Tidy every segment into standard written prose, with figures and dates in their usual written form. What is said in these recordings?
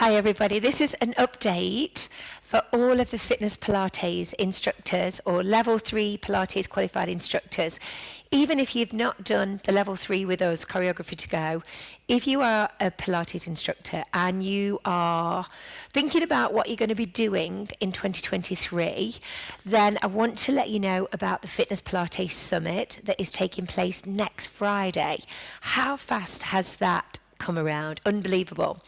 Hi everybody, this is an update for all of the Fitness Pilates instructors or level 3 Pilates qualified instructors. Even if you've not done the level 3 with us, choreography to go, if you are a Pilates instructor and you are thinking about what you're going to be doing in 2023, then I want to let you know about the Fitness Pilates Summit that is taking place next Friday. How fast has that come around? Unbelievable.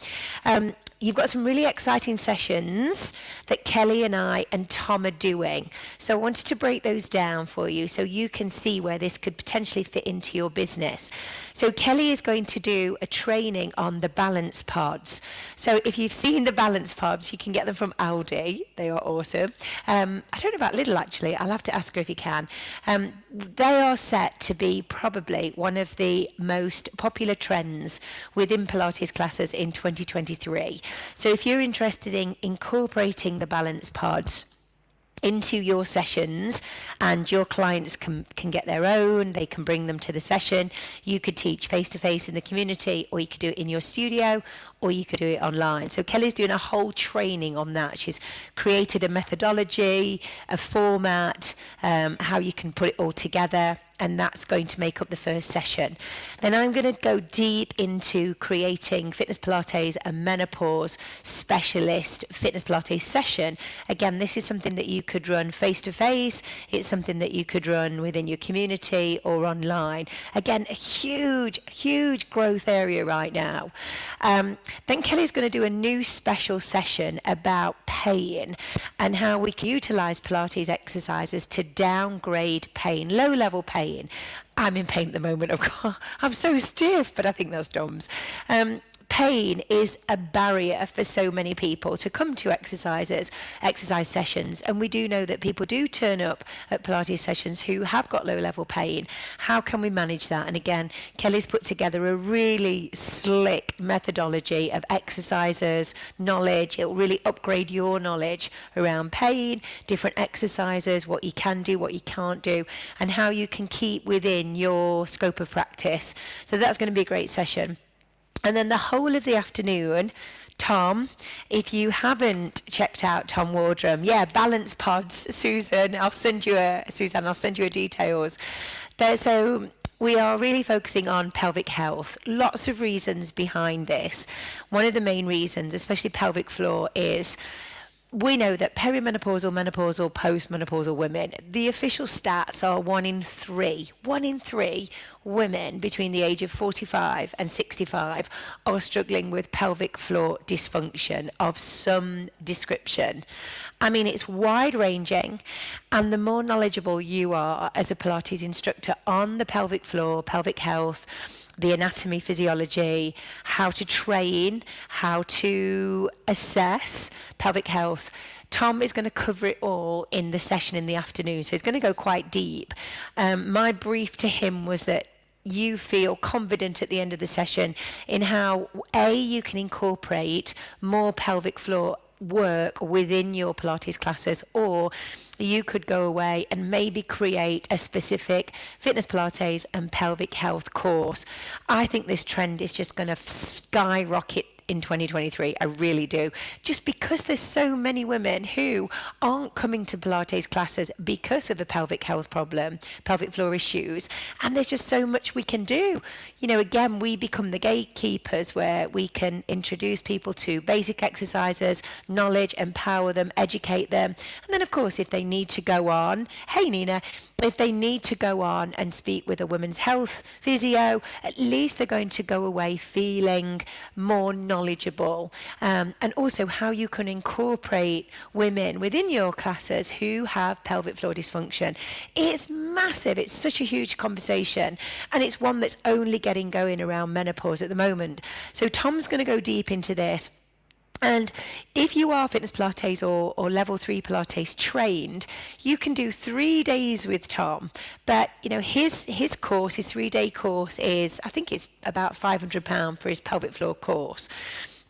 You've got some really exciting sessions that Kelly and I and Tom are doing. So I wanted to break those down for you so you can see where this could potentially fit into your business. So Kelly is going to do a training on the balance pods. So if you've seen the balance pods, you can get them from Aldi. They are awesome. I don't know about Lidl actually. I'll have to ask her if you can. They are set to be probably one of the most popular trends within Pilates classes in 2023. So if you're interested in incorporating the balance pods into your sessions and your clients can get their own, they can bring them to the session, you could teach face-to-face in the community, or you could do it in your studio, or you could do it online. So Kelly's doing a whole training on that. She's created a methodology, a format, how you can put it all together, and that's going to make up the first session. Then I'm going to go deep into creating Fitness Pilates and Menopause specialist Fitness Pilates session. Again, this is something that you could run face-to-face. It's something that you could run within your community or online. Again, a huge growth area right now. Then Kelly's going to do a new special session about pain and how we can utilize Pilates exercises to downgrade pain, low-level pain. I'm in pain at the moment. I'm so stiff, but I think that's Dom's. Pain is a barrier for so many people to come to exercise sessions, and we do know that people do turn up at Pilates sessions who have got low-level pain. How can we manage that? And again, Kelly's put together a really slick methodology of exercises, knowledge. It'll really upgrade your knowledge around pain, different exercises, what you can do, what you can't do, and how you can keep within your scope of practice. So that's going to be a great session. And then the whole of the afternoon, Tom, if you haven't checked out Tom Waldron, balance pods, Susan, I'll send you her details. So we are really focusing on pelvic health. Lots of reasons behind this. One of the main reasons, especially pelvic floor, is we know that perimenopausal, menopausal, postmenopausal women, the official stats are 1 in 3 women between the age of 45 and 65 are struggling with pelvic floor dysfunction of some description. I mean, it's wide ranging, and the more knowledgeable you are as a Pilates instructor on the pelvic floor, pelvic health, the anatomy, physiology, how to train, how to assess pelvic health. Tom is going to cover it all in the session in the afternoon, so he's going to go quite deep. My brief to him was that you feel confident at the end of the session in how, A, you can incorporate more pelvic floor work within your Pilates classes, or you could go away and maybe create a specific Fitness Pilates and pelvic health course. I think this trend is just going to skyrocket in 2023. I really do. Just because there's so many women who aren't coming to Pilates classes because of a pelvic health problem, pelvic floor issues, and there's just so much we can do. You know, again, we become the gatekeepers where we can introduce people to basic exercises, knowledge, empower them, educate them. And then, of course, if they need to go on, hey, Nina, if they need to go on and speak with a women's health physio, at least they're going to go away feeling more knowledgeable. And also how you can incorporate women within your classes who have pelvic floor dysfunction. It's massive. It's such a huge conversation, and it's one that's only getting going around menopause at the moment. So Tom's going to go deep into this. And if you are Fitness Pilates or level 3 Pilates trained, you can do 3 days with Tom. But, you know, his course, his 3-day course is, I think it's about £500 for his pelvic floor course.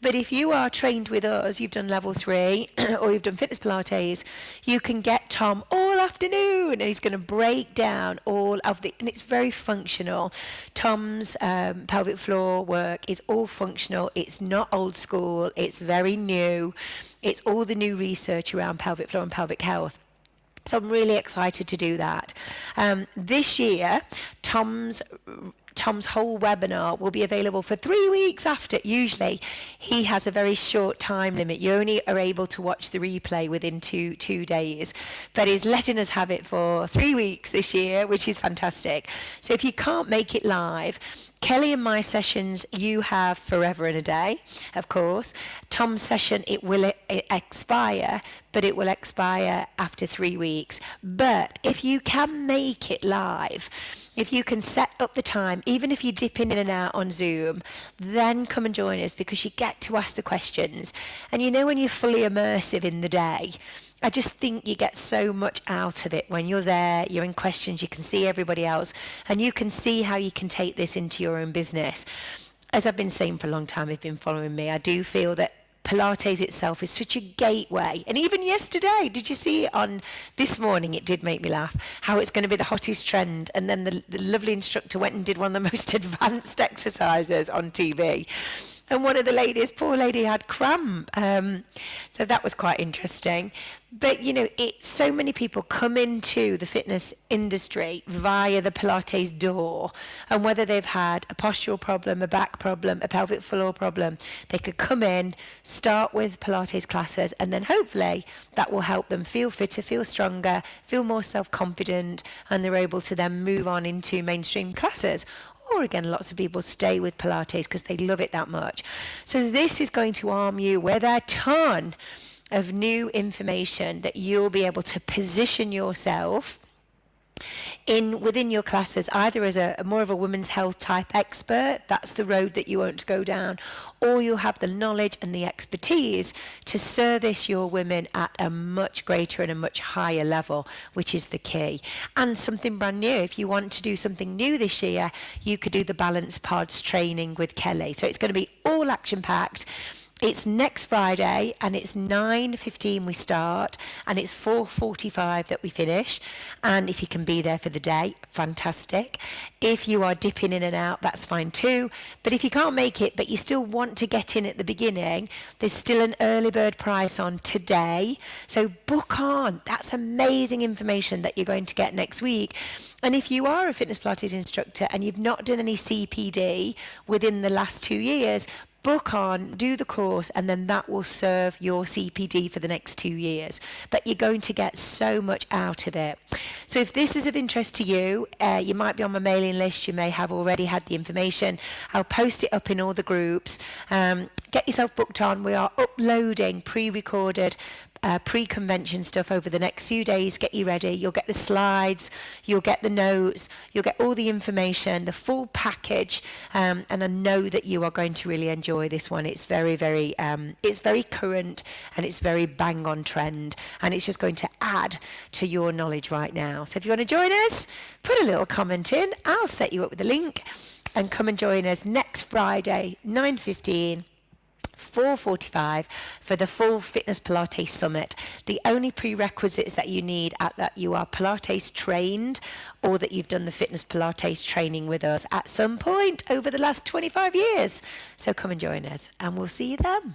But if you are trained with us, you've done level 3 or you've done Fitness Pilates, you can get Tom all afternoon, and he's going to break down all of the, and it's very functional. Tom's pelvic floor work is all functional. It's not old school. It's very new. It's all the new research around pelvic floor and pelvic health. So I'm really excited to do that. This year, Tom's whole webinar will be available for 3 weeks after. Usually he has a very short time limit. You only are able to watch the replay within two days, but he's letting us have it for 3 weeks this year, which is fantastic. So if you can't make it live, Kelly and my sessions, you have forever and a day, of course. Tom's session, it will expire, but it will expire after 3 weeks. But if you can make it live, if you can set up the time, even if you dip in and out on Zoom, then come and join us, because you get to ask the questions. And you know, when you're fully immersive in the day, I just think you get so much out of it when you're there, you're in questions, you can see everybody else, and you can see how you can take this into your own business. As I've been saying for a long time, if you've been following me, I do feel that Pilates itself is such a gateway. And even yesterday, did you see on this morning, it did make me laugh, how it's going to be the hottest trend. And then the lovely instructor went and did one of the most advanced exercises on TV. And one of the ladies, poor lady, had cramp. So that was quite interesting. But, you know, so many people come into the fitness industry via the Pilates door. And whether they've had a postural problem, a back problem, a pelvic floor problem, they could come in, start with Pilates classes, and then hopefully that will help them feel fitter, feel stronger, feel more self-confident, and they're able to then move on into mainstream classes. Or again, lots of people stay with Pilates because they love it that much. So this is going to arm you with a ton of new information that you'll be able to position yourself within your classes, either as a more of a women's health type expert, that's the road that you want to go down, or you'll have the knowledge and the expertise to service your women at a much greater and a much higher level, which is the key. And something brand new, if you want to do something new this year, you could do the Balance Pods training with Kelly. So it's going to be all action packed. It's next Friday, and it's 9:15 we start, and it's 4:45 that we finish. And if you can be there for the day, fantastic. If you are dipping in and out, that's fine too. But if you can't make it, but you still want to get in at the beginning, there's still an early bird price on today. So book on. That's amazing information that you're going to get next week. And if you are a Fitness Pilates instructor and you've not done any CPD within the last 2 years, book on, do the course, and then that will serve your CPD for the next 2 years. But you're going to get so much out of it. So if this is of interest to you, you might be on my mailing list. You may have already had the information. I'll post it up in all the groups. Get yourself booked on. We are uploading pre-recorded pre-convention stuff over the next few days. Get you ready. You'll get the slides, you'll get the notes, you'll get all the information, the full package, and I know that you are going to really enjoy this one. It's very current, and it's very bang on trend, and it's just going to add to your knowledge right now. So if you want to join us, put a little comment in. I'll set you up with the link, and come and join us next Friday, 9:15. 4:45 for the full Fitness Pilates Summit. The only prerequisites that you need are that you are Pilates trained, or that you've done the Fitness Pilates training with us at some point over the last 25 years. So come and join us, and we'll see you then.